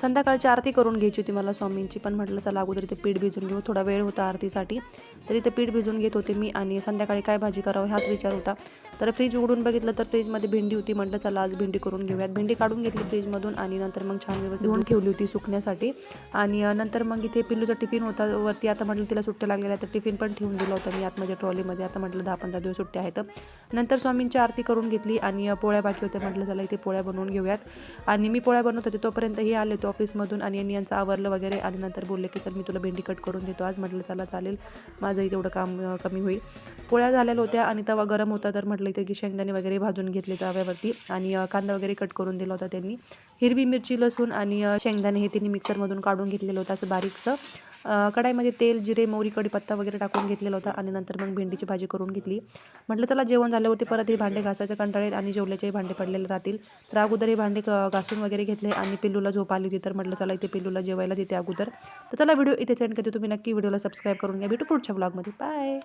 संध्याकाळची आरती करून घ्यायची होती मला स्वामींची, पण म्हटलं चला अगोदर इथे पीठ भिजून घेऊ, थोडा वेळ होता आरतीसाठी. तर इथे पीठ भिजून घेत होते मी आणि संध्याकाळी काय भाजी करावं हाच विचार होता. तर फ्रीज उघडून बघितलं तर फ्रीजमध्ये भेंडी होती. म्हटलं चला आज भेंडी करून घेऊयात. भेंडी काढून घेतली फ्रीजमधून आणि नंतर मग छान व्यवस्थित धुवून ठेवली होती सुकण्यासाठी. आणि नंतर मग इथे पिल्लूचा टिफिन होता वरती. आता म्हटलं तिला सुट्ट्या लागलेल्या तर टिफिन पण ठेवून दिला होता मी आतमध्ये ट्रॉलीमध्ये. आता म्हटलं 10-15 दिवस सुट्ट्या आहेत. नंतर स्वामींची आरती करून घेतली आणि पोळ्या बाकी होत्या. म्हटलं चला इथे पोळ्या बनवून घेऊयात. आणि मी पोळ्या बनवत होते तोपर्यंत हे आले होते ऑफिसमधून आणि यांचं आवरलं वगैरे. आणि नंतर बोलले की चल मी तुला भेंडी कट करून देतो आज. म्हटलं चला चालेल, माझंही तेवढं काम कमी होईल. पोळ्या झालेल्या होत्या आणि तवा गरम होता तर म्हटलं इथे की शेंगदाणे वगैरे भाजून घेतले तव्यावरती आणि कांदा वगैरे कट करून दिला होता त्यांनी. हिरवी मिरची, लसूण आणि शेंगदाणे हे तिने मिक्सरमधून काढून घेतलेलं होतं असं बारीकसं. कढाईमध्ये तेल, जिरे, मोहरी, कढीपत्ता वगैरे टाकून घेतलेला होता आणि नंतर मग भेंडीची भाजी करून घेतली. म्हटलं चला जेवण झाल्यावरती परत हे भांडे घासायचं कंटाळेल आणि जेवल्याचेही भांडे पडलेले राहतील. तर अगोदर हे भांडे घासून वगैरे घेतले आणि पिल्लूला झोप आली होती तर म्हटलं चला इथे पिल्लूला जेवायला देते अगोदर. तर चला व्हिडिओ इथे सेंड करते. तुम्ही नक्की व्हिडिओला सबस्क्राईब करून घ्या. भेटू पुढच्या व्लॉगमध्ये. बाय.